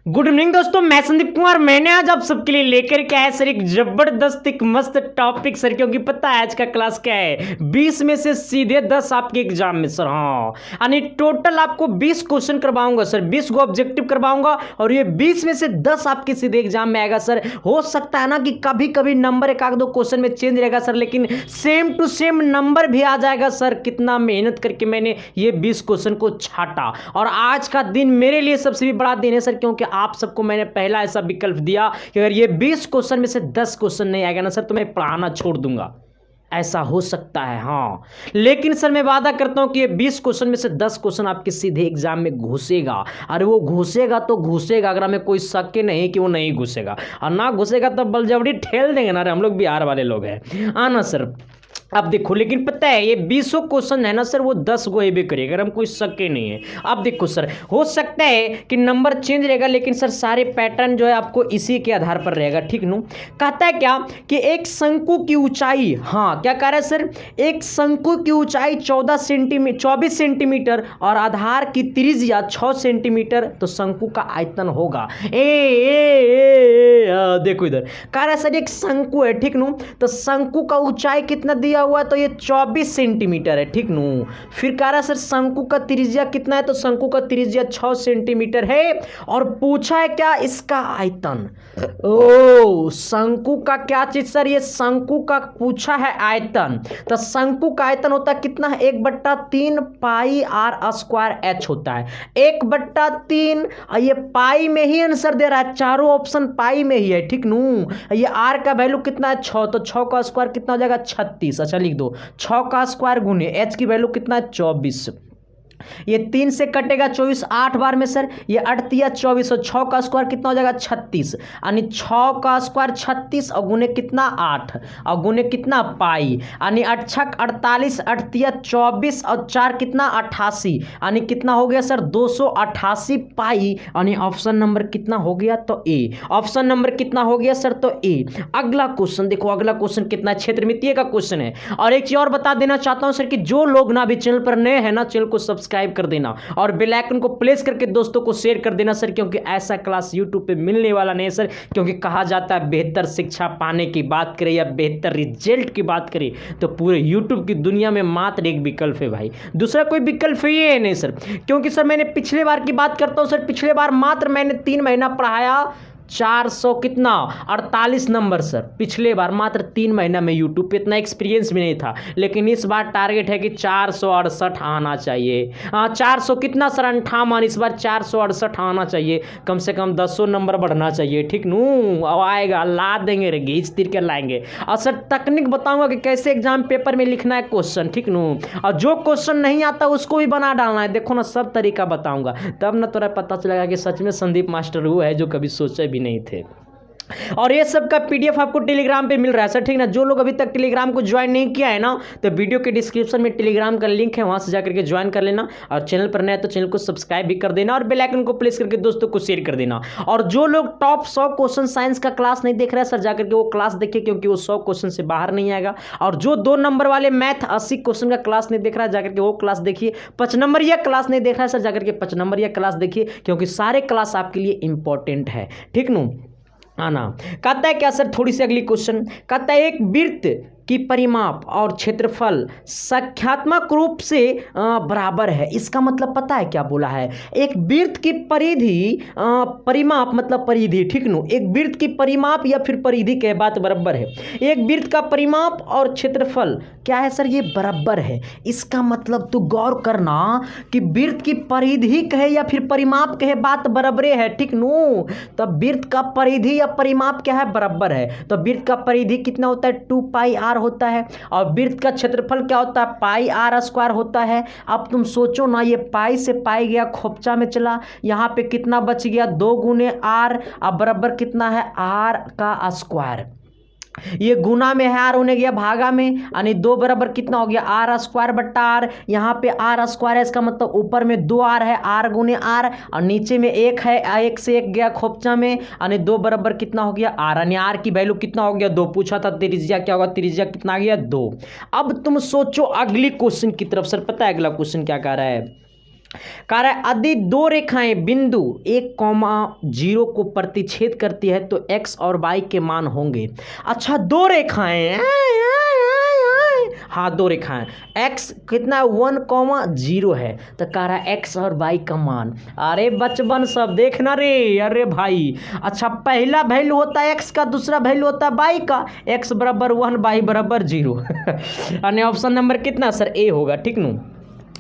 Good evening दोस्तों, मैं संदीप कुमार। मैंने आज आप सबके लिए लेकर के आया सर एक जबरदस्त एक मस्त टॉपिक सर, क्योंकि पता है आज का क्लास क्या है। 20 में से सीधे 10 आपके एग्जाम में सर। हाँ, यानी टोटल आपको 20 क्वेश्चन करवाऊंगा सर, 20 को ऑब्जेक्टिव करवाऊंगा और ये 20 में से 10 आपके सीधे एग्जाम में आएगा सर। हो सकता है ना कि कभी कभी नंबर एक आध दो क्वेश्चन में चेंज रहेगा सर, लेकिन सेम टू सेम नंबर भी आ जाएगा सर। कितना मेहनत करके मैंने ये 20 क्वेश्चन को छाटा, और आज का दिन मेरे लिए सबसे भी बड़ा दिन है सर, क्योंकि आप सबको मैंने पहला ऐसा विकल्प दिया कि अगर ये 20 क्वेश्चन में से 10 क्वेश्चन नहीं आएगा ना सर, तो मैं पढ़ाना छोड़ दूंगा। ऐसा हो सकता है हाँ, लेकिन सर मैं वादा करता हूं कि ये 20 क्वेश्चन में से 10 क्वेश्चन आपके सीधे एग्जाम में घुसेगा। अरे वो घुसेगा तो घुसेगा, अगर हमें कोई शक ही नहीं कि वो नहीं घुसेगा, और ना घुसेगा तो बलजबरी ठेल देंगे ना। हम लोग बिहार वाले लोग हैं आना सर। अब देखो, लेकिन पता है ये 20 क्वेश्चन है ना सर, वो 10 को ये भी करेगा, अगर हम कोई शक ही नहीं है। अब देखो सर, हो सकता है कि नंबर चेंज रहेगा, लेकिन सर सारे पैटर्न जो है आपको इसी के आधार पर रहेगा। ठीक नो, कहता है क्या कि एक शंकु की ऊंचाई, हाँ क्या कह रहा है सर, एक शंकु की ऊंचाई 24 सेंटीमीटर और आधार की त्रिज्या 6 सेंटीमीटर, तो शंकु का आयतन होगा देखो इधर कह रहा है सर एक शंकु है। ठीक नो, तो शंकु का ऊंचाई कितना दिया हुआ, तो ये 24 सेंटीमीटर है। ठीक नो, फिर कह रहा है सर शंकु का त्रिज्या कितना है, तो शंकु का त्रिज्या 6 सेंटीमीटर है, और पूछा है क्या, इसका आयतन। ओ शंकु का क्या चीज सर, ये शंकु का पूछा है आयतन। तो शंकु का आयतन होता है कितना, 1/3 पाई आर स्क्वायर एच होता है। 1/3, ये पाई में ही आंसर दे रहा है, चारों ऑप्शन पाई में ही है। ठीक नो, ये आर का वैल्यू कितना है 6, तो 6 का स्क्वायर कितना हो जाएगा 36। अच्छा लिख दो, 6 का स्क्वायर गुने एच की वैल्यू कितना है 24। ये 3 से कटेगा 24 8 बार में सर, ये 8 या 24, और 6 का स्क्वायर कितना हो जाएगा 36, यानी 6 का स्क्वायर 36 और गुने कितना 8 और गुने कितना पाई, यानी 8 छक 48, 8 या 24 और 4 कितना 88, यानी कितना हो गया सर 288 पाई, यानी ऑप्शन नंबर कितना हो गया, तो ए। ऑप्शन नंबर कितना हो गया सर, तो ए। अगला क्वेश्चन देखो, अगला क्वेश्चन कितना है, क्षेत्रमितीय का क्वेश्चन है। और एक चीज और बता देना चाहता हूं सर कि जो लोग ना भी चैनल पर नए हैं ना, चैनल को सब्सक्राइब कर देना और बेल आइकन को प्रेस करके दोस्तों को शेयर कर देना सर, क्योंकि ऐसा क्लास यूट्यूब पे मिलने वाला नहीं है सर। क्योंकि कहा जाता है बेहतर शिक्षा पाने की बात करें या बेहतर रिजल्ट की बात करें, तो पूरे यूट्यूब की दुनिया में मात्र एक विकल्प है भाई, दूसरा कोई विकल्प ही है नहीं सर। क्योंकि सर मैंने पिछले बार की बात करता हूं सर, पिछले बार मात्र मैंने 3 महीना पढ़ाया 400 कितना 48 नंबर सर, पिछले बार मात्र 3 महीना में। यूट्यूब पे इतना एक्सपीरियंस भी नहीं था, लेकिन इस बार टारगेट है कि 468 आना चाहिए। 400 कितना सर 58, इस बार 468 आना चाहिए, कम से कम 10 नंबर बढ़ना चाहिए। ठीक नू, अब आएगा ला देंगे रे, घींच तीर के लाएंगे। और सर तकनीक बताऊंगा कि कैसे एग्जाम पेपर में लिखना है क्वेश्चन। ठीक नू, और जो क्वेश्चन नहीं आता उसको भी बना डालना है, देखो ना सब तरीका बताऊंगा, तब ना तोरा पता चलेगा कि सच में संदीप मास्टर वो है जो कभी सोचे भी नहीं थे। और ये सब का पीडीएफ आपको टेलीग्राम पे मिल रहा है सर। ठीक ना, जो लोग अभी तक टेलीग्राम को ज्वाइन नहीं किया है ना, तो वीडियो के डिस्क्रिप्शन में टेलीग्राम का लिंक है, वहां से जाकर के ज्वाइन कर लेना। और चैनल पर नया है तो चैनल को सब्सक्राइब भी कर देना और बेल आइकन को प्रेस करके दोस्तों को शेयर कर देना। और जो लोग टॉप 100 क्वेश्चन साइंस का क्लास नहीं देख रहा है सर, जाकर के वो क्लास देखिए, क्योंकि वो 100 क्वेश्चन से बाहर नहीं आएगा। और जो 2 नंबर वाले मैथ 80 क्वेश्चन का क्लास नहीं देख रहा है, जाकर के वो क्लास देखिए। 5 नंबर या क्लास नहीं देख रहा है सर, जाकर के 5 नंबर या क्लास देखिए, क्योंकि सारे क्लास आपके लिए इंपॉर्टेंट है। ठीक नो, आना कहता है क्या सर, थोड़ी सी अगली क्वेश्चन कहता है एक वृत्त की परिमाप और क्षेत्रफल संख्यात्मक रूप से बराबर है। इसका मतलब पता है क्या बोला है, एक वृत्त की परिधि परिमाप मतलब परिधि। ठीक नो, एक वृत्त की परिमाप या फिर परिधि के बात बराबर है। एक वृत्त का परिमाप और क्षेत्रफल क्या है सर, ये बराबर है। इसका मतलब तू गौर करना कि वृत्त की परिधि कहे या फिर परिमाप कहे, बात बराबरे है। ठीक नो, तो वृत्त का परिधि या परिमाप क्या है, बराबर है। तो वृत्त का परिधि कितना होता है 2 पाई आर होता है, और वृत्त का क्षेत्रफल क्या होता है पाई आर स्क्वायर होता है। अब तुम सोचो ना, ये पाई से पाई गया खोपचा में चला, यहाँ पे कितना बच गया 2 गुने आर, अब बराबर कितना है आर का स्क्वायर। ये गुना में है, आर होने गया भागा में, यानी 2 बराबर कितना हो गया आर स्क्वायर बट्टा आर। यहाँ पे आर स्क्वायर है, इसका मतलब ऊपर में 2 आर है, आर गुने आर, और नीचे में 1 है, 1 से 1 गया खोपचा में, यानी 2 बराबर कितना हो गया आर, यानी आर की वैल्यू कितना हो गया 2। पूछा था त्रिज्या क्या होगा, त्रिज्या कितना आ गया 2। अब तुम सोचो अगली क्वेश्चन की तरफ सर। पता है अगला क्वेश्चन क्या कह रहा है, कह रहा है यदि दो रेखाएं बिंदु 1,0 को प्रतिच्छेद करती है तो x और y के मान होंगे। अच्छा दो रेखाएं, हाँ दो रेखाएं, x कितना 1,0 है तो कह रहा है x और y का मान। अरे बचपन सब देखना रे, अरे भाई अच्छा पहला वैल्यू होता है x का, दूसरा वैल्यू होता है y का, x बराबर 1 y बराबर 0 यानी ऑप्शन नंबर कितना सर ए होगा, ठीक नू।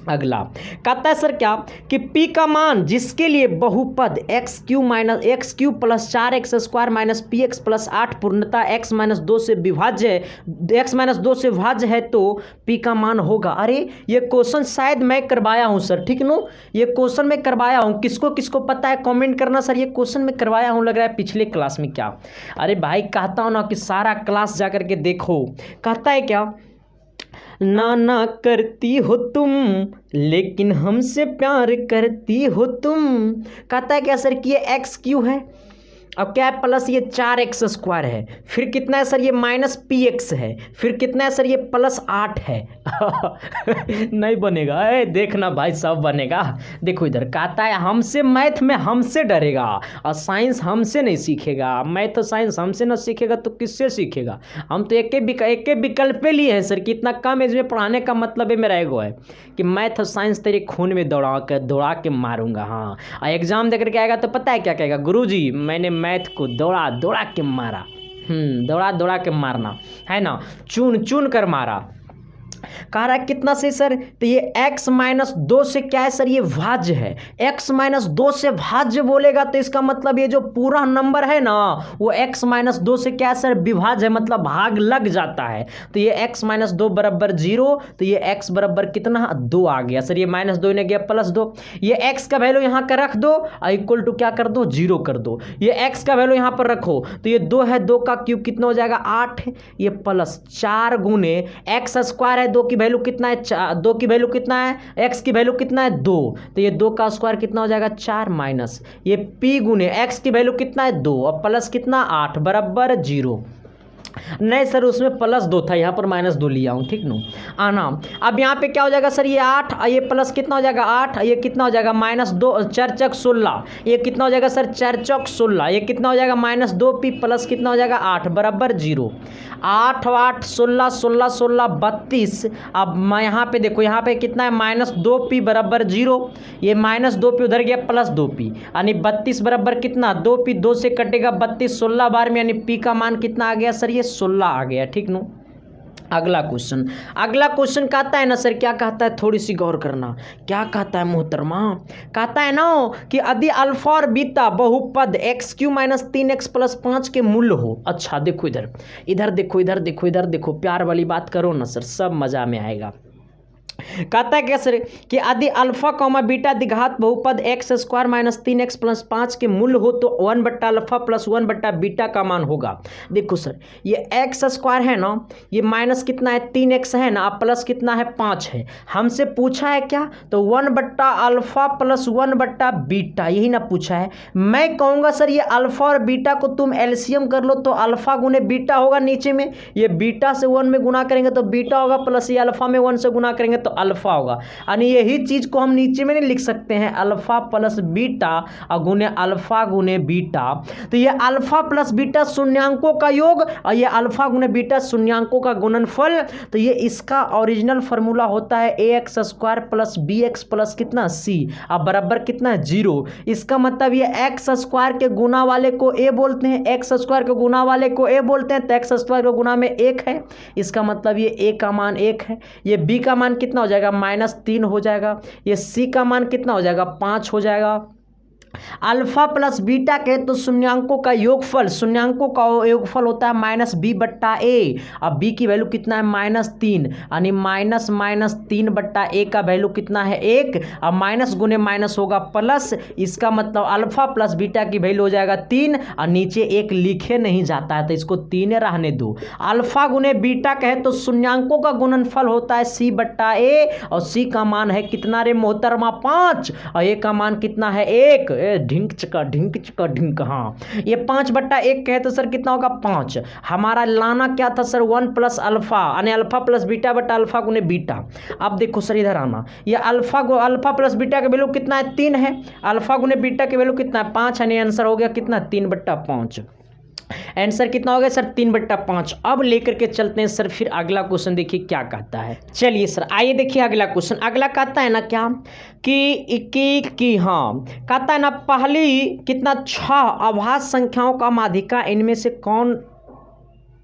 अगला कहता है सर क्या कि p का मान जिसके लिए बहुपद x³ plus 4x² minus px plus 8 पूर्णता x-2 से विभाज्य है, x-2 से भाज्य है तो p का मान होगा। अरे ये क्वेश्चन शायद मैं करवाया हूँ सर, ठीक नो, ये क्वेश्चन मैं करवाया हूँ, किसको किसको पता है कमेंट करना सर, ये क्वेश्चन मैं करवाया हूँ, लग रहा है पिछले क्लास में क्या। अरे भाई कहता हूँ ना कि सारा क्लास जा करके देखो। कहता है क्या, ना करती हो तुम लेकिन हमसे प्यार करती हो तुम। कहता है क्या सर कि ये x³ है, अब क्या है प्लस ये 4x² है, फिर कितना है सर ये माइनस px है, फिर कितना है सर ये प्लस 8 है नहीं बनेगा, देखना भाई सब बनेगा। देखो इधर कहता है हमसे, मैथ में हमसे डरेगा और साइंस हमसे नहीं सीखेगा। मैथ और साइंस हमसे ना सीखेगा तो किससे सीखेगा। हम तो एक विकल्प पे लिए हैं सर कि इतना कम एज में पढ़ाने का मतलब है मेरा एगो है कि मैथ और साइंस तेरे खून में दौड़ा के मारूंगा। हाँ और एग्जाम देकर के आएगा तो पता है क्या कहेगा, गुरुजी मैंने मैथ को दौड़ा के मारा। दौड़ा के मारना है ना, चुन कर मारा। कह रहा है कितना से सर, तो ये x-2 से क्या है सर, ये भाज्य है। x-2 से भाज्य बोलेगा तो इसका मतलब ये जो पूरा नंबर है ना वो x-2 से क्या है सर, विभाज्य है, मतलब भाग लग जाता है। तो ये x-2 बराबर 0, तो ये x बराबर कितना 2 आ गया सर, ये -2 ने गया +2। ये x का वैल्यू यहाँ का रख दो और इक्वल टू क्या कर दो, 0 कर दो। ये x का वैल्यू यहाँ पर रखो तो ये 2 है, 2 का क्यूब कितना हो जाएगा 8, ये प्लस 4 गुने x² है, 2 की वैल्यू कितना है 2 की वैल्यू कितना है, x की वैल्यू कितना है 2, तो ये 2 का स्क्वायर कितना हो जाएगा 4 माइनस ये p गुने x की वैल्यू कितना है 2 और प्लस कितना 8 बराबर 0। नहीं सर उसमें +2 था, यहाँ पर -2 लिया हूँ, ठीक नो आना। अब यहाँ पे क्या हो जाएगा सर, ये 8 ये प्लस कितना हो जाएगा 8, ये कितना हो जाएगा -2, 4 चौक 16, ये कितना हो जाएगा सर 4 चौक 16, ये कितना हो जाएगा -2p प्लस कितना हो जाएगा 8 बराबर 0। 8 8 16 16 16 32। अब मैं यहाँ पे देखो, यहाँ पे कितना है -2p बराबर 0, ये -2p उधर गया +2p, यानी 32 बराबर कितना 2p, 2 से कटेगा 32, 16 बार में, यानी p का मान कितना आ गया सर, ये 16 आ गया, ठीक नो। अगला क्वेश्चन कहता है ना सर, क्या कहता है थोड़ी सी गौर करना, क्या कहता है मोहतरमा, कहता है ना कि यदि अल्फा और बीटा बहुपद x³ - 3x + 5 के मूल्य हो। अच्छा देखो इधर देखो, प्यार वाली बात करो ना सर, सब मजा में आएगा। कहता है क्या सर कि यदि अल्फा कॉमा बीटा द्विघात बहुपद x² - 3x + 5 के मूल्य हो तो 1/अल्फा + 1/बीटा का मान होगा। देखो सर ये x² है ना, ये माइनस कितना है 3x है ना, प्लस कितना है 5 है। हमसे पूछा है क्या, तो 1/अल्फा + 1/बीटा, यही ना पूछा है। मैं कहूँगा सर ये अल्फा और बीटा को तुम एलसीएम कर लो तो अल्फा गुने बीटा होगा, नीचे में ये बीटा से 1 में गुना करेंगे तो बीटा होगा, प्लस ये अल्फा में 1 से गुना करेंगे तो अल्फा होगा। यानी यही चीज को हम नीचे में नहीं लिख सकते हैं, अल्फा प्लस बीटा और गुने अल्फा गुने बीटा। तो ये अल्फा प्लस बीटा शून्यांकों का योग और ये अल्फा गुने बीटा शून्यांकों का गुणनफल। तो ये इसका ओरिजिनल फार्मूला होता है ax² + bx प्लस कितना c अब बराबर कितना है 0। इसका मतलब ये x² के गुना वाले को a बोलते हैं, x² के गुना वाले को a बोलते हैं, तो x² के गुना में 1 है, इसका मतलब ये a का मान 1 है। ये b का मान कितना हो जाएगा -3 हो जाएगा, ये c का मान कितना हो जाएगा 5 हो जाएगा। अल्फा प्लस बीटा के तो शून्यांकों का योगफल होता है -b/a। अब b की वैल्यू कितना है -3, यानी -3/a का वैल्यू कितना है 1, अब माइनस गुने माइनस होगा प्लस, इसका मतलब अल्फा प्लस बीटा की वैल्यू हो जाएगा 3 और नीचे 1 लिखे नहीं जाता है तो इसको 3 रहने दो। अल्फा गुने बीटा कहे तो शून्यांकों का गुणनफल होता है c/a और c का मान है कितना रे मोहतरमा 5 और a का मान कितना है 1। ढिंक चका ढिंक। हाँ, ये 5/1 कहे तो सर कितना होगा 5। हमारा लाना क्या था सर 1 प्लस अल्फा, यानी अल्फा प्लस बीटा बटा अल्फा गुने बीटा। अब देखो सर इधर आना, ये अल्फा प्लस बीटा का वैल्यू कितना है 3 है, अल्फा गुने बीटा की वैल्यू कितना है 5 है, आंसर हो गया कितना 3/5। आंसर कितना हो गया सर 3/5। अब लेकर के चलते हैं सर फिर अगला क्वेश्चन, देखिए क्या कहता है। चलिए सर आइए देखिए अगला क्वेश्चन। अगला कहता है ना क्या कि हाँ कहता है ना पहली कितना 6 अभाज्य संख्याओं का माध्यिका इनमें से कौन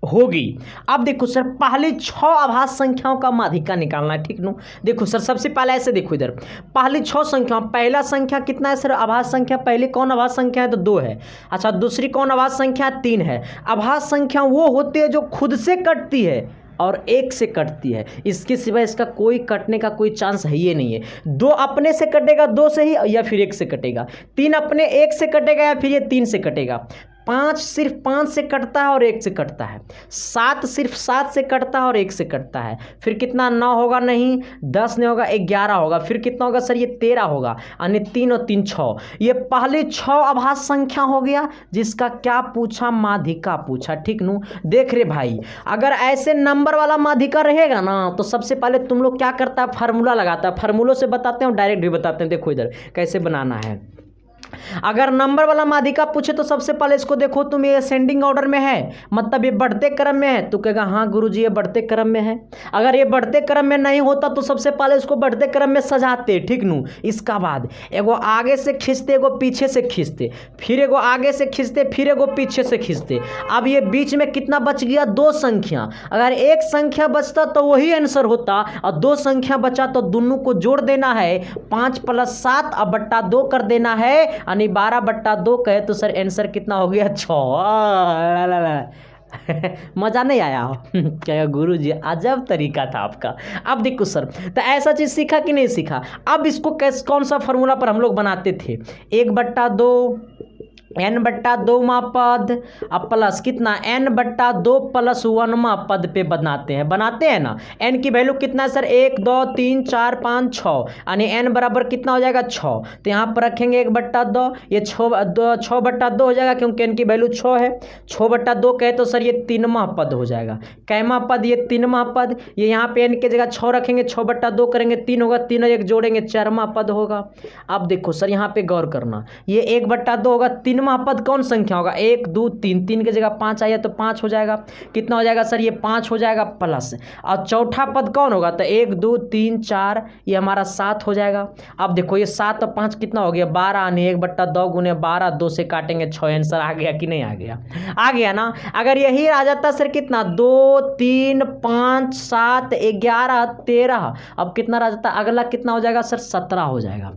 होगी। अब देखो सर पहले 6 अभाज्य संख्याओं का माध्यिका निकालना है, ठीक नो। देखो सर सबसे पहले ऐसे देखो इधर पहली 6 संख्या, पहला संख्या कितना है सर अभाज्य संख्या, पहले कौन अभाज्य संख्या है तो 2 है। अच्छा दूसरी कौन अभाज्य संख्या 3 है। अभाज्य संख्या वो होती है जो खुद से कटती है और 1 से कटती है, इसके सिवा इसका कोई कटने का कोई चांस है ही नहीं है। 2 अपने से कटेगा 2 से ही, या फिर 1 से कटेगा। 3 अपने 1 से कटेगा या फिर ये 3 से कटेगा। 5 सिर्फ 5 से कटता है और 1 से कटता है। 7 सिर्फ 7 से कटता है और 1 से कटता है। फिर कितना 9 होगा, नहीं 10 नहीं होगा, 11 होगा। फिर कितना होगा सर ये 13 होगा, यानी 3 और 3 6। ये पहले 6 अभाज्य संख्या हो गया जिसका क्या पूछा माध्यिका पूछा, ठीक नू। देख रे भाई अगर ऐसे नंबर वाला माध्यिका रहेगा ना तो सबसे पहले तुम लोग क्या करता है फार्मूला लगाता है। फार्मूलों से बताते हैं डायरेक्ट भी बताते हैं, देखो इधर कैसे बनाना है। अगर नंबर वाला माध्यिका पूछे तो सबसे पहले इसको देखो तुम ये असेंडिंग ऑर्डर में है, मतलब ये बढ़ते क्रम में है, तो कहेगा हाँ गुरुजी ये बढ़ते क्रम में है। अगर ये बढ़ते क्रम में नहीं होता तो सबसे पहले इसको बढ़ते क्रम में सजाते, ठीक नू। इसका बाद एगो आगे से खींचते, एगो पीछे से खींचते, फिर एगो आगे से खींचते, फिर एगो पीछे से खींचते। अब ये बीच में कितना बच गया 2 संख्या। अगर 1 संख्या बचता तो वही आंसर होता, और 2 संख्या बचा तो दोनों को जोड़ देना है। 5 + 7 अब बट्टा 2 कर देना है, यानी 12/2 कहे तो सर आंसर कितना हो गया 6। मजा नहीं आया क्या गुरु जी, अजब तरीका था आपका। अब देखो सर तो ऐसा चीज सीखा कि नहीं सीखा। अब इसको कौन सा फॉर्मूला पर हम लोग बनाते थे 1/2 n/2 पद अब प्लस कितना n/2 + 1 पद पे बनाते हैं ना। n की वैल्यू कितना है सर 1 2 3 4 5 6, यानी n बराबर कितना हो जाएगा 6। तो यहाँ पर रखेंगे 1/2, ये 6/2 हो जाएगा क्योंकि n की वैल्यू 6 है। 6/2 कहे तो सर ये 3वां पद हो जाएगा। कैमा पद ये 3वां पद, ये यहाँ पे n की जगह 6 रखेंगे, 6/2 करेंगे 3 होगा, 3 और 1 जोड़ेंगे 4वां पद होगा। अब देखो सर यहाँ पे गौर करना, ये 1/2 होगा, 3वां पद कौन संख्या होगा 1 2 3, 3 की जगह 5 आया तो 5 हो जाएगा। कितना हो जाएगा सर ये 5 हो जाएगा प्लस, और चौथा पद कौन होगा तो 1 2 3 4, ये हमारा 7 हो जाएगा। अब देखो ये 7 और 5 कितना हो गया 12, यानी 1/2 गुने 12, 2 से काटेंगे 6। आंसर आ गया कि नहीं आ गया, आ गया ना। अगर यही आ जाता सर कितना 2 3 5 7 11 13, अब कितना आ जाता अगला कितना हो जाएगा सर 17 हो जाएगा।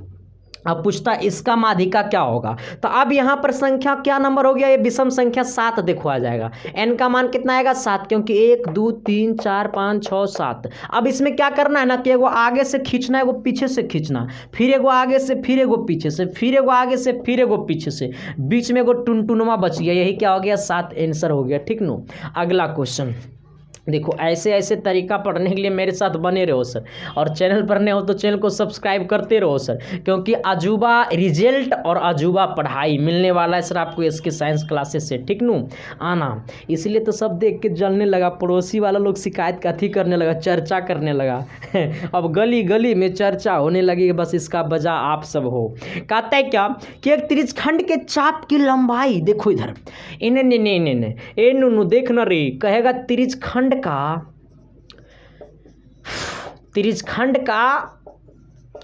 अब पूछता इसका माध्यिका क्या होगा, तो अब यहाँ पर संख्या क्या नंबर हो गया, ये विषम संख्या 7 देखो आ जाएगा। n का मान कितना आएगा 7, क्योंकि 1 2 3 4 5 6 7। अब इसमें क्या करना है ना कि एगो आगे से खींचना है, एगो पीछे से खींचना, फिर एगो आगे से, फिर एगो पीछे से, फिर एगो आगे से, फिर एगो पीछे से, बीच में एगो टुनटुनमा बच गया, यही क्या हो गया 7 आंसर हो गया, ठीक नो। अगला क्वेश्चन देखो, ऐसे ऐसे तरीका पढ़ने के लिए मेरे साथ बने रहो सर, और चैनल पर नए हो तो चैनल को सब्सक्राइब करते रहो सर, क्योंकि अजूबा रिजल्ट और अजूबा पढ़ाई मिलने वाला है सर आपको इसके साइंस क्लासेस से, ठीक नू आना। इसलिए तो सब देख के जलने लगा, पड़ोसी वाला लोग शिकायत कथी करने लगा, चर्चा करने लगा अब गली गली में चर्चा होने लगी, बस इसका वजह आप सब हो। कहता है क्या कि एक त्रिज्यखंड के चाप की लंबाई, देखो इधर इन्हें नुनू देखना रे, कहेगा त्रिज्यखंड का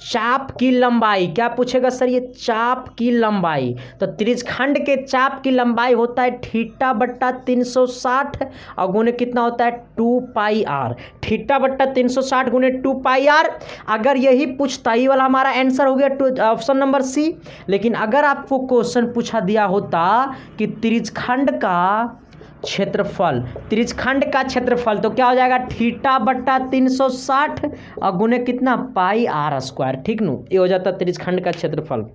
चाप की लंबाई, क्या पूछेगा सर ये चाप की लंबाई। तो त्रिज्यखंड के चाप की लंबाई होता है θ/360 और गुने कितना होता है 2πr। θ/360 गुने 2πr। अगर यही पूछता ही वाला हमारा आंसर हो गया ऑप्शन नंबर सी। लेकिन अगर आपको क्वेश्चन पूछा दिया होता कि त्रिज्यखंड का क्षेत्रफल, त्रिज्यखंड का क्षेत्रफल, तो क्या हो जाएगा θ/360 और गुने कितना πr², ठीक नु, ये हो जाता त्रिज्यखंड का क्षेत्रफल।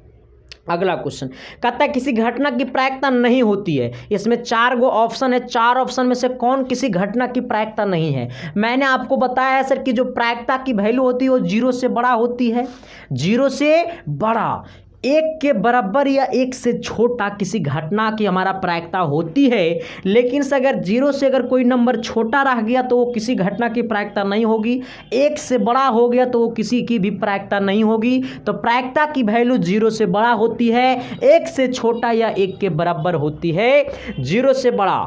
अगला क्वेश्चन कहता है किसी घटना की प्रायिकता नहीं होती है। इसमें 4 गो ऑप्शन है, 4 ऑप्शन में से कौन किसी घटना की प्रायिकता नहीं है। मैंने आपको बताया है सर कि जो प्रायिकता की वैल्यू होती है वो 0 से बड़ा होती है, 0 से बड़ा। एक के बराबर या एक से छोटा किसी घटना की हमारा प्रायिकता होती है, लेकिन से अगर जीरो से अगर कोई नंबर छोटा रह गया तो वो किसी घटना की प्रायिकता नहीं होगी, एक से बड़ा हो गया तो वो किसी की भी प्रायिकता नहीं होगी। तो प्रायिकता की वैल्यू जीरो से बड़ा होती है, एक से छोटा या एक के बराबर होती है। जीरो से बड़ा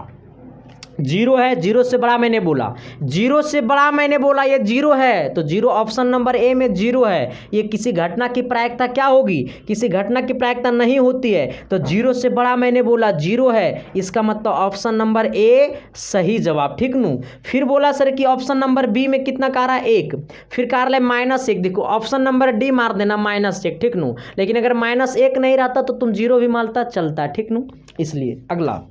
जीरो है, जीरो से बड़ा मैंने बोला, जीरो से बड़ा मैंने बोला, ये जीरो है तो जीरो ऑप्शन नंबर ए में जीरो है। ये किसी घटना की प्रायिकता क्या होगी, किसी घटना की प्रायिकता नहीं होती है। तो जीरो से बड़ा मैंने बोला जीरो है, इसका मतलब ऑप्शन नंबर ए सही जवाब, ठीक नू। फिर बोला सर कि ऑप्शन नंबर बी में कितना कह रहा है, एक, फिर कह रहा है -1। देखो ऑप्शन नंबर डी मार देना -1, ठीक नू। लेकिन अगर -1 नहीं रहता तो तुम जीरो भी मारता, चलता, ठीक नू। इसलिए अगला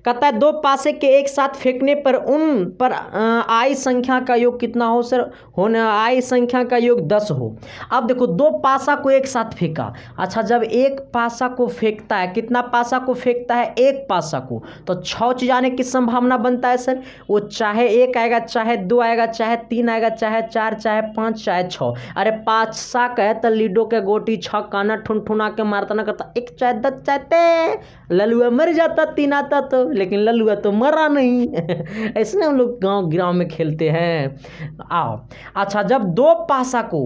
कहता है दो पासे के एक साथ फेंकने पर उन पर आई संख्या का योग कितना हो सर, होने आई संख्या का योग 10 हो। अब देखो दो पासा को एक साथ फेंका, अच्छा जब एक पासा को फेंकता है, कितना पासा को फेंकता है, एक पासा को, तो 6 चीज आने की संभावना बनता है सर। वो चाहे 1 आएगा, चाहे 2 आएगा, चाहे 3 आएगा, चाहे 4, चाहे 5, चाहे 6। अरे 5 सा कहे तो लीडो के गोटी 6 काना ठुनठुना के मारता ना करता, 1 चाहे 10 चाहते ललुआ मर जाता, 3 आता तो, लेकिन लल्लुआ तो मरा नहीं। ऐसे हम लोग गांव में खेलते हैं। आओ अच्छा, जब दो पासा को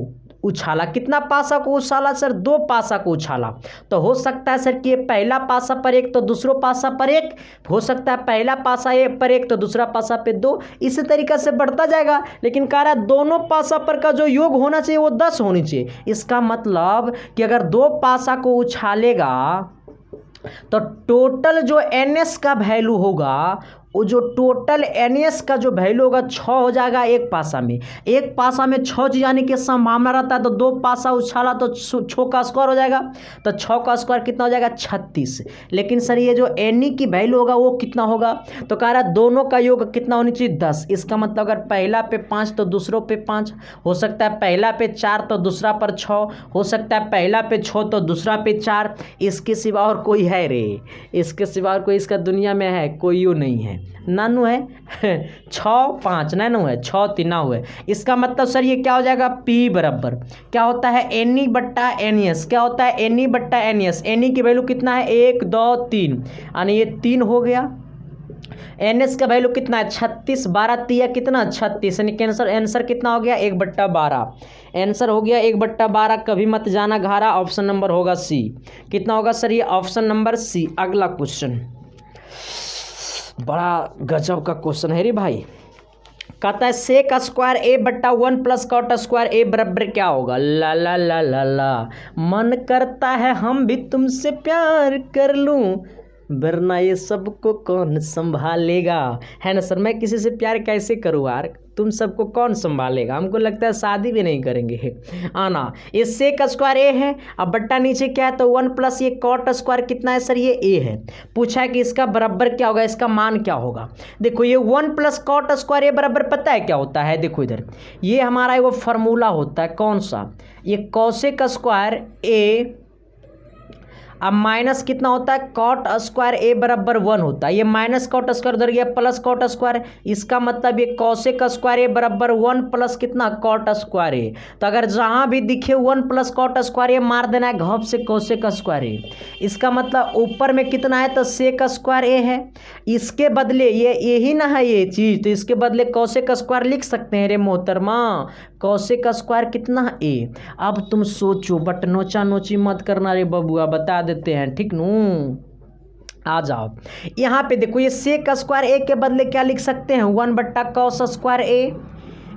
उछाला, कितना पासा को उछाला सर, 2 पासा को उछाला, तो हो सकता है सर कि ये पहला पासा पर 1 तो दूसरो पासा पर 1, हो सकता है पहला पासा पर 1 तो दूसरा पासा पे 2, इसी तरीके से बढ़ता जाएगा। लेकिन कह रहा है दोनों पासा पर का जो योग होना चाहिए वो 10 होनी चाहिए। इसका मतलब कि अगर 2 पासा को उछालेगा तो टोटल जो NS का वैल्यू होगा, वो जो टोटल NS का जो वैल्यू होगा 6 हो जाएगा एक पासा में। एक पासा में 6 चीज आने की संभावना रहता है, तो 2 पासा उछाला तो 6 का स्क्वायर हो जाएगा, तो 6 का स्क्वायर कितना हो जाएगा, 36। लेकिन सर ये जो NE की वैल्यू होगा वो कितना होगा, तो कह रहा है दोनों का योग कितना होनी चाहिए, 10। इसका मतलब अगर पहला पे 5 तो दूसरों पे 5, हो सकता है पहला पे 4 तो दूसरा पर 6, हो सकता है पहला पे 6 तो दूसरा पे 4। इसके सिवा और कोई है रे, इसके सिवा और कोई इसका दुनिया में है, कोई नहीं है। नानू है 6 5 नैनो है, 6 3 है। इसका मतलब सर ये क्या हो जाएगा, P बराबर क्या होता है, NE बट्टा NS, क्या होता है NE बट्टा NS। NE की वैल्यू कितना है, 1 2 3, यानी ये 3 हो गया। NS का वैल्यू कितना है, 36, 12 तिया कितना 36, यानी आंसर कितना हो गया, 1/12। आंसर हो गया 1/12। कभी मत जाना घारा, ऑप्शन नंबर होगा C। कितना होगा सर, ये ऑप्शन नंबर C। अगला क्वेश्चन बड़ा गजब का क्वेश्चन है रे भाई। कहता है सेक स्क्वायर A बट्टा 1 प्लस कॉट स्क्वायर A बराबर क्या होगा। ला ला ला ला ला, मन करता है हम भी तुमसे प्यार कर लूं, वरना ये सबको कौन संभालेगा। है ना सर, मैं किसी से प्यार कैसे करूँ यार, तुम सबको कौन संभालेगा। हमको लगता है शादी भी नहीं करेंगे। आना ये सेक स्क्वायर A है, अब बट्टा नीचे क्या है, तो 1 प्लस ये कॉट स्क्वायर कितना है सर, ये A है। पूछा है कि इसका बराबर क्या होगा, इसका मान क्या होगा। देखो ये 1 प्लस कॉट स्क्वायर A बराबर पता है क्या होता है, देखो इधर ये हमारा वो फार्मूला होता है, कौन सा, ये कॉसेक स्क्वायर A, अब माइनस कितना होता है, कॉट स्क्वायर A बराबर 1 होता है। ये माइनस कॉट स्क्वायर उधर गया प्लस कॉट स्क्वायर, इसका मतलब ये कॉसेक स्क्वायर A बराबर 1 प्लस कितना कॉट स्क्वायर A। तो अगर जहाँ भी दिखे 1 प्लस कॉट स्क्वायर A मार देना है घप से कॉसेक स्क्वायर A। इसका मतलब ऊपर में कितना है, तो सेक स्क्वायर A है। इसके बदले ये यही ना है ये चीज़, तो इसके बदले कॉसेक स्क्वायर लिख सकते हैं रे मोहतरमा, कॉसेक स्क्वायर कितना है A। अब तुम सोचो, बट नोचा नोची मत करना रे बबुआ, बता देते हैं, ठीक नू। आ जाओ यहाँ पे देखो, ये सेक स्क्वायर A के बदले क्या लिख सकते हैं, 1 बट्टा कॉस स्क्वायर A।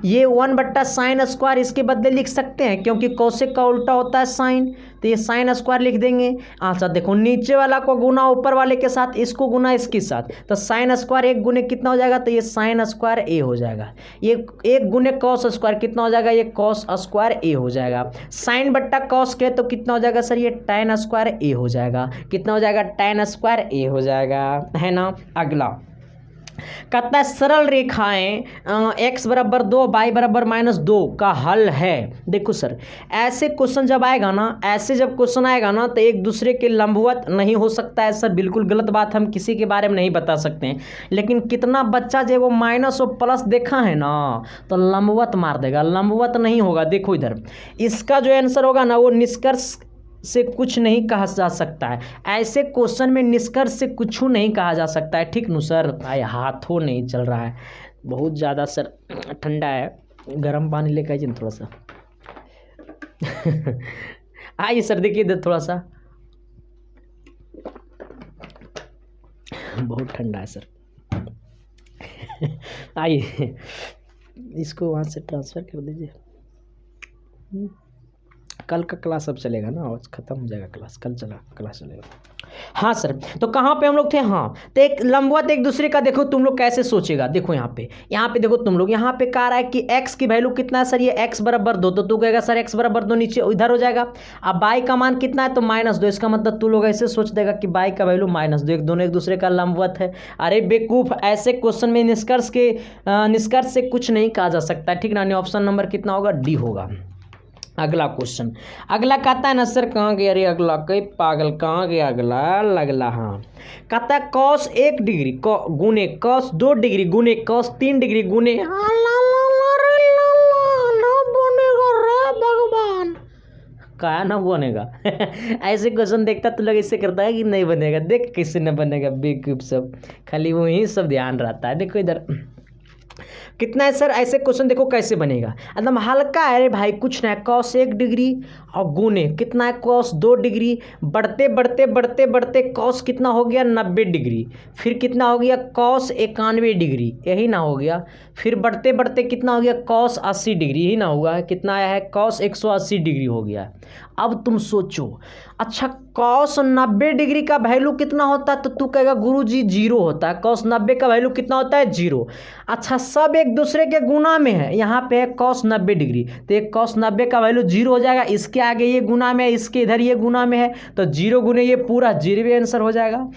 ये 1 बट्टा साइन स्क्वायर इसके बदले लिख सकते हैं, क्योंकि कॉसेक का उल्टा होता है साइन, तो ये साइन स्क्वायर लिख देंगे। अच्छा देखो नीचे वाला को गुना ऊपर वाले के साथ, इसको गुना इसके साथ, तो साइन स्क्वायर 1 गुने कितना हो जाएगा, तो ये साइन स्क्वायर A हो जाएगा। ये 1 गुने कॉस स्क्वायर कितना हो जाएगा, ये कॉस स्क्वायर A हो जाएगा। साइन बट्टा कॉस के तो कितना हो जाएगा सर, ये tan स्क्वायर A हो जाएगा। कितना हो जाएगा, tan स्क्वायर A हो जाएगा, है ना। अगला कहता है सरल रेखाएं x बराबर 2 y बराबर -2 का हल है। देखो सर ऐसे क्वेश्चन जब आएगा ना, ऐसे जब क्वेश्चन आएगा ना, तो एक दूसरे के लंबवत नहीं हो सकता है सर, बिल्कुल गलत बात, हम किसी के बारे में नहीं बता सकते हैं। लेकिन कितना बच्चा जब वो माइनस और प्लस देखा है ना, तो लंबवत मार देगा, लंबवत नहीं होगा। देखो इधर इसका जो आंसर होगा ना, वो निष्कर्ष से कुछ नहीं कहा जा सकता है। ऐसे क्वेश्चन में निष्कर्ष से कुछ नहीं कहा जा सकता है, ठीक नु सर। भाई हाथों नहीं चल रहा है बहुत ज़्यादा सर, ठंडा है, गर्म पानी लेकर आइए थोड़ा सा। आइए सर, देखिए इधर थोड़ा सा, बहुत ठंडा है सर। आइए इसको वहाँ से ट्रांसफ़र कर दीजिए। कल का क्लास अब चलेगा ना, आज ख़त्म हो जाएगा क्लास, कल क्लास चलेगा। हाँ सर, तो कहाँ पे हम लोग थे? हाँ, तो एक लंबवत एक दूसरे का देखो तुम लोग कैसे सोचेगा। देखो यहाँ पे देखो तुम लोग, यहाँ पे कह रहा है कि x की वैल्यू कितना है सर, ये x बराबर 2, तो तू कहेगा सर x बराबर 2 नीचे इधर हो जाएगा। अब y का मान कितना है तो -2, इसका मतलब तू लोग ऐसे सोच देगा कि y का वैल्यू -2, एक दोनों एक दूसरे का लंबवत है। अरे बेवकूफ़, ऐसे क्वेश्चन में निष्कर्ष से कुछ नहीं कहा जा सकता, ठीक ना। ऑप्शन नंबर कितना होगा? डी होगा। अगला क्वेश्चन, अगला कहता है ना सर, कहाँ गया अरे अगला, कई पागल कहाँ गया अगला। हाँ, कहता है cos 1 डिग्री गुने cos 2 डिग्री गुने cos 3 डिग्री गुने भगवान क्या ना बनेगा। ऐसे क्वेश्चन देखता तो लोग ऐसे करता है कि नहीं बनेगा, देख किसी न बनेगा, बेवकूफ सब, खाली वही सब ध्यान रहता है। देखो इधर कितना है सर, ऐसे क्वेश्चन देखो कैसे बनेगा, एकदम हल्का है रे भाई, कुछ ना है। cos 1 डिग्री और गुने कितना है cos 2 डिग्री, बढ़ते बढ़ते बढ़ते बढ़ते cos कितना हो गया 90 डिग्री, फिर कितना हो गया cos 91 डिग्री, यही ना हो गया। फिर बढ़ते बढ़ते कितना हो गया cos 80 डिग्री, यही ना हुआ, कितना आया है cos 180 डिग्री हो गया। अब तुम सोचो, अच्छा cos 90 डिग्री का वैल्यू कितना होता है, तो तू कहेगा गुरुजी 0 होता है। cos 90 का वैल्यू कितना होता है? 0। अच्छा, सब एक दूसरे के गुना में है, यहाँ पे है cos 90 डिग्री, तो ये cos 90 का वैल्यू 0 हो जाएगा। इसके आगे ये गुना में है, इसके इधर ये गुना में है, तो 0 गुने ये पूरा 0 आंसर हो जाएगा।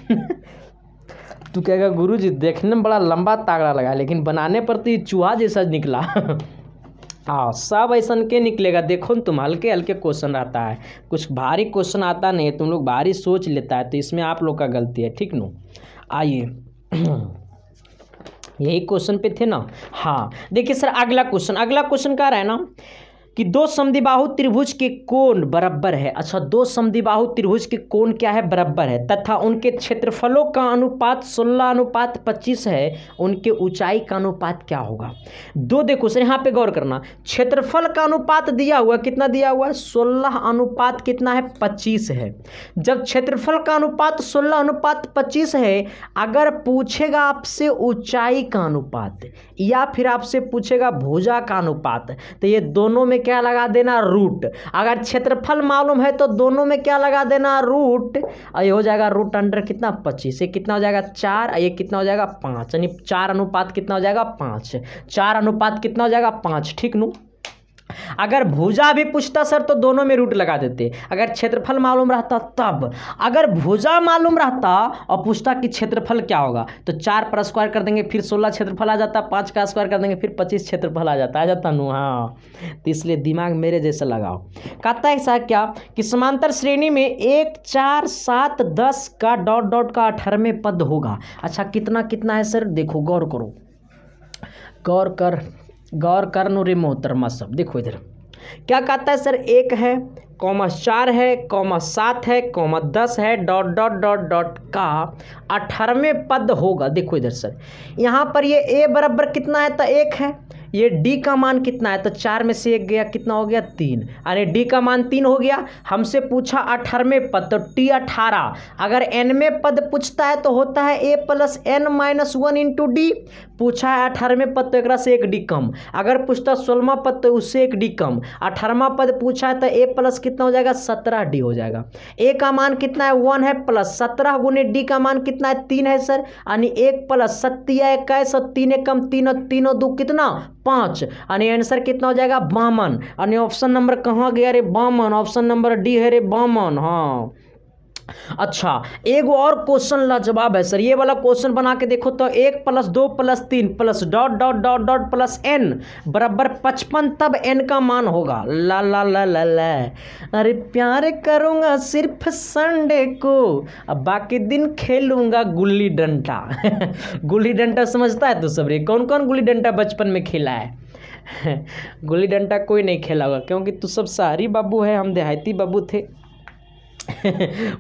तू कहेगा गुरुजी देखने में बड़ा लंबा तागड़ा लगा, लेकिन बनाने पर तो ये चूहा जैसा निकला। हाँ, सब ऐसा के निकलेगा। देखो तुम, हल्के हल्के क्वेश्चन आता है, कुछ भारी क्वेश्चन आता नहीं है, तुम लोग भारी सोच लेता है, तो इसमें आप लोग का गलती है, ठीक नो। आइए यही क्वेश्चन पे थे ना। हाँ देखिए सर, अगला क्वेश्चन कह रहा है ना कि दो समद्विबाहु त्रिभुज के कोण बराबर है। अच्छा, दो समद्विबाहु त्रिभुज के कोण क्या है? बराबर है, तथा उनके क्षेत्रफलों का अनुपात 16:25 है, उनके ऊंचाई का अनुपात क्या होगा? दो देखो सर, यहाँ पे गौर करना, क्षेत्रफल का अनुपात दिया हुआ, कितना दिया हुआ है? 16 अनुपात कितना है? 25 है। जब क्षेत्रफल का अनुपात 16:25 है, अगर पूछेगा आपसे ऊंचाई का अनुपात या फिर आपसे पूछेगा भुजा का अनुपात, तो ये दोनों में क्या लगा देना? रूट। अगर क्षेत्रफल मालूम है तो दोनों में क्या लगा देना? रूट। और ये हो जाएगा रूट अंडर कितना? 25। ये कितना हो जाएगा? 4। ये कितना हो जाएगा? 5। यानी 4 अनुपात कितना हो जाएगा? 5। 4 अनुपात कितना हो जाएगा? 5, ठीक नु। अगर भुजा भी पूछता सर तो दोनों में रूट लगा देते, अगर क्षेत्रफल मालूम रहता तब। अगर भुजा मालूम रहता और पूछता कि क्षेत्रफल क्या होगा, तो 4 पर स्क्वायर कर देंगे, फिर 16 क्षेत्रफल आ जाता, 5 का स्क्वायर कर देंगे, फिर 25 क्षेत्रफल आ जाता नु। हाँ, तो इसलिए दिमाग मेरे जैसा लगाओ। कहता है ऐसा क्या कि समांतर श्रेणी में 1, 4, 7, 10 का डॉट का 18वें पद होगा। अच्छा, कितना कितना है सर? देखो गौर करो, गौर कर नो रे मोहतरमा सब। देखो इधर क्या कहता है सर, 1 है, 4 है, 7 है, 10 है, डॉट का 18वें पद होगा। देखो इधर सर, यहाँ पर ये a बराबर कितना है? तो 1 है। ये d का मान कितना है? तो 4 में से 1 गया, कितना हो गया? 3। यानी d का मान 3 हो गया। हमसे पूछा 18वें पद, तो t 18। अगर nवें पद पूछता है तो होता है a + n-1 × d। पूछा है 18वें पद तो एक से 1 d कम। अगर पूछता 16वां पद तो उससे 1 d कम। 18वां पद पूछा है तो a प्लस कितना हो जाएगा? 17 d हो जाएगा। a का मान कितना है? 1 है, प्लस 17 गुने d का मान कितना है? 3 है सर। यानी 1 + 7 21 और 3 कम 3 और 3 2 कितना? 5। यानी आंसर कितना हो जाएगा? 52। यानी ऑप्शन नंबर कहाँ गया रे? 52। ऑप्शन नंबर डी है रे, 52। हाँ, अच्छा एक और क्वेश्चन लाजवाब है सर, ये वाला क्वेश्चन बना के देखो तो 1 + 2 + 3 प्लस डॉट प्लस n बराबर 55, तब n का मान होगा। ला ला ला ला ला, अरे प्यार करूँगा सिर्फ संडे को, अब बाकी दिन खेलूँगा गुल्ली डंडा। गुल्ली डंडा समझता है तो सब रे? कौन कौन गुल्ली डंडा बचपन में खेला है? गुल्ली डंडा कोई नहीं खेला होगा, क्योंकि तू सब शहरी बाबू है, हम देहाती बाबू थे।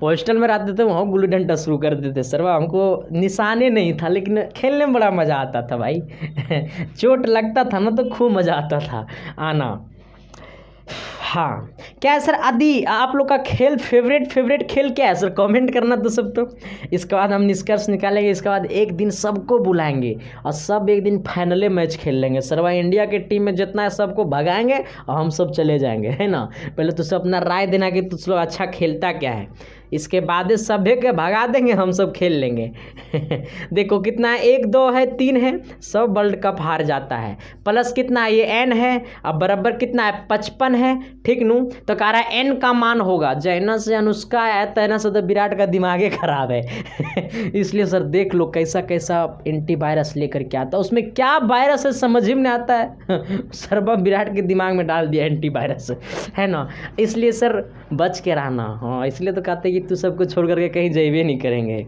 हॉस्टल में रहते थे वहाँ गुल्ली डंडा शुरू कर देते सर, वह हमको निशाने नहीं था लेकिन खेलने में बड़ा मज़ा आता था भाई। चोट लगता था ना तो खूब मज़ा आता था आना। हाँ क्या है सर आदि आप लोग का फेवरेट खेल क्या है सर, कमेंट करना तो सब। तो इसके बाद हम निष्कर्ष निकालेंगे, इसके बाद एक दिन सबको बुलाएंगे और सब एक दिन फाइनले मैच खेल लेंगे सर। वह इंडिया के टीम में जितना है सबको भगाएंगे और हम सब चले जाएंगे, है ना। पहले तो सब अपना राय देना कि तुम लोग अच्छा खेलता क्या है, इसके बाद सभ्य के भगा देंगे, हम सब खेल लेंगे। देखो कितना है, 1 2 है 3 है, सब वर्ल्ड कप हार जाता है। प्लस कितना है, ये एन है, अब बराबर कितना है 55 है, ठीक नू। तो कह रहा है एन का मान होगा, जैना से अनुष्का है तैना से तो विराट का दिमाग ही खराब है। इसलिए सर देख लो कैसा कैसा एंटीवायरस लेकर के आता है, उसमें क्या वायरस है समझ ही नहीं आता है। सर्व विराट के दिमाग में डाल दिया एंटीवायरस, है ना। इसलिए सर बच के रहना। हाँ इसलिए तो कहते कि तू सबको छोड़ करके कहीं जाइए नहीं करेंगे।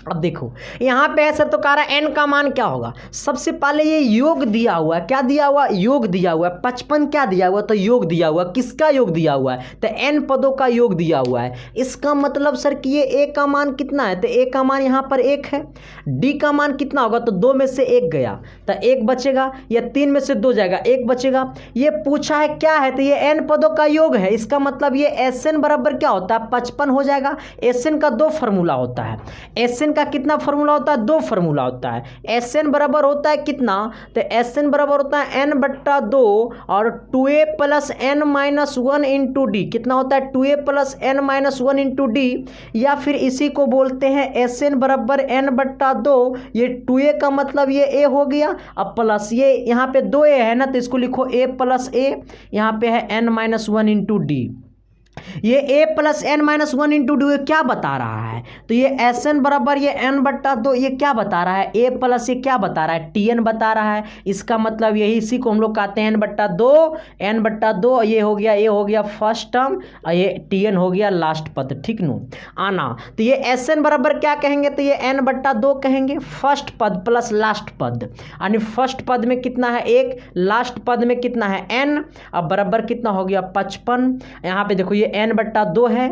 अब देखो यहाँ पे है सर, तो कह रहा है एन का मान क्या होगा। सबसे पहले ये योग दिया हुआ है, क्या दिया हुआ, योग दिया हुआ है। 55 क्या दिया हुआ, तो योग दिया हुआ। किसका योग दिया हुआ है, तो एन पदों का योग दिया हुआ है। इसका मतलब सर कि ये ए का मान कितना है, तो ए का मान यहाँ पर 1 है। डी का मान कितना होगा, तो 2 में से 1 गया तो 1 बचेगा, या 3 में से 2 जाएगा 1 बचेगा। ये पूछा है क्या है, तो ये एन पदों का योग है। इसका मतलब ये एस एन बराबर क्या होता है 55 हो जाएगा। एस एन का 2 फार्मूला होता है, एस एन का कितना फार्मूला होता है, 2 फार्मूला होता है। एस एन बराबर होता है कितना, तो एस एन बराबर होता है एन बट्टा 2 और 2a plus N minus 1 into D. कितना होता है 2a plus N minus 1 into D, या फिर इसी को बोलते हैं एस एन बराबर एन बट्टा 2। ये 2a का मतलब ये a हो गया, अब प्लस ये यहाँ पे 2a है ना, तो इसको लिखो a प्लस a, यहाँ पे है n माइनस 1 इंटू डी। ये a plus N minus 1 into D क्या बता रहा है, तो ये एस एन बराबर ये n बट्टा 2, ये क्या बता रहा है, a प्लस ये क्या बता रहा है, टी एन बता रहा है। इसका मतलब यही, इसी को हम लोग कहते हैं n बट्टा 2, ये हो गया, a हो गया फर्स्ट टर्म और ये टी एन हो गया लास्ट पद, ठीक नो आना। तो ये एस एन बराबर क्या कहेंगे, तो ये n बट्टा 2 कहेंगे, फर्स्ट पद प्लस लास्ट पद, यानी फर्स्ट पद में कितना है 1, लास्ट पद में कितना है n, अब बराबर कितना हो गया 55। यहाँ पे देखो ये n बट्टा 2 है,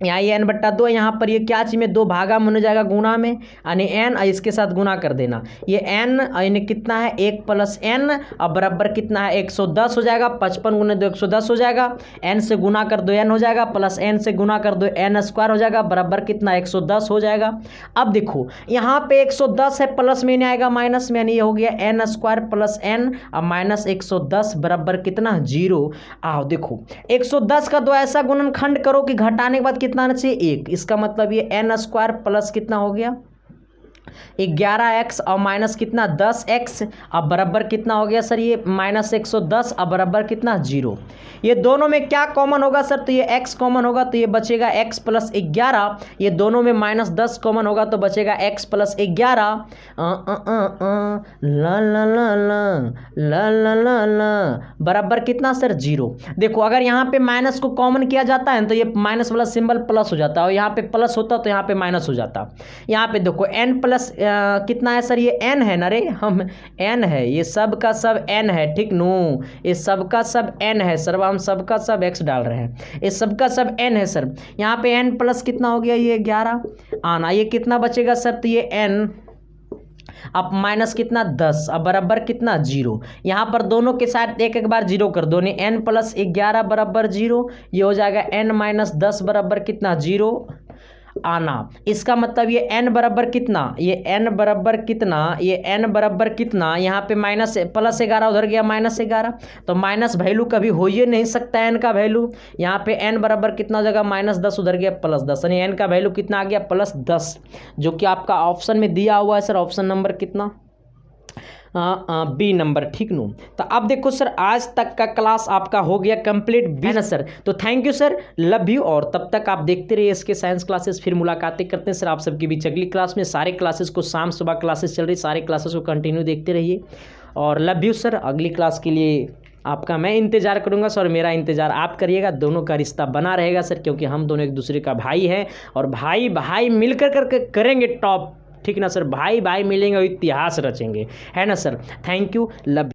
यहाँ ये n बट्टा 2, यहाँ पर ये क्या चीज में 2 भागा में हो जाएगा गुना में, यानी n इसके साथ गुना कर देना। ये n यानी कितना है 1 प्लस n, अब बराबर कितना है 110 हो जाएगा। 55 गुने 2 110 हो जाएगा, n से गुना कर दो n हो जाएगा, प्लस n से गुना कर दो n स्क्वायर हो जाएगा, बराबर कितना 110 हो जाएगा। अब देखो यहाँ पे 110 है, प्लस में नहीं आएगा माइनस में, यानी ये हो गया n स्क्वायर प्लस n अब माइनस 110 बराबर कितना 0। आओ देखो 110 का 2 ऐसा गुणनखंड करो कि घटाने के बाद कितना चाहिए 1। इसका मतलब ये n स्क्वायर प्लस कितना हो गया 11x और माइनस कितना 10x, अब बराबर कितना हो गया सर ये माइनस 110, अब बराबर कितना 0। ये दोनों में क्या कॉमन होगा सर, तो ये x कॉमन होगा, तो ये बचेगा x प्लस 11। ये दोनों में माइनस 10 कॉमन होगा तो बचेगा x प्लस 11। ला ला ला ला ला ला ला ला बराबर कितना सर 0। देखो अगर यहाँ पे माइनस को कॉमन किया जाता है तो ये माइनस वाला सिंबल प्लस हो जाता है, और यहाँ पे प्लस होता तो यहाँ पे माइनस हो जाता। यहाँ पे देखो n प्लस कितना है सर, ये n है ना रे, हम n है, ये सब का सब n है, ठीक नो, ये सब का सब n है सर, हम सब का सब x डाल रहे हैं, ये सब का सब n है सर। यहाँ पे n प्लस कितना हो गया ये 11 आना, ये कितना बचेगा सर, तो ये n अब माइनस कितना 10, अब बराबर कितना 0। यहाँ पर दोनों के साथ एक एक बार 0 कर दो, नहीं n प्लस 11 बराबर 0, ये हो जाएगा n माइनस 10 बराबर कितना 0 आना। इसका मतलब ये n बराबर कितना, ये n बराबर कितना, ये n बराबर कितना, यहाँ पे माइनस प्लस 11 उधर गया माइनस 11, तो माइनस वैल्यू कभी हो ही नहीं सकता है n का वैल्यू। यहाँ पे n बराबर कितना हो जाएगा माइनस 10 उधर गया प्लस 10, यानी n का वैल्यू कितना आ गया प्लस 10, जो कि आपका ऑप्शन में दिया हुआ है सर। ऑप्शन नंबर कितना बी नंबर, ठीक नो। तो अब देखो सर आज तक का क्लास आपका हो गया कंप्लीट, है ना सर। तो thank you sir, love you, और तब तक आप देखते रहिए इसके साइंस क्लासेस। फिर मुलाकातें करते हैं सर आप सबके बीच अगली क्लास में। सारे क्लासेस को शाम सुबह क्लासेस चल रही, सारे क्लासेस को कंटिन्यू देखते रहिए, और लव यू सर। अगली क्लास के लिए आपका मैं इंतज़ार करूंगा सर, मेरा इंतज़ार आप करिएगा, दोनों का रिश्ता बना रहेगा सर, क्योंकि हम दोनों एक दूसरे का भाई हैं, और भाई भाई मिलकर करके करेंगे टॉप, ठीक ना सर। भाई भाई मिलेंगे और इतिहास रचेंगे, है ना सर। Thank you, love.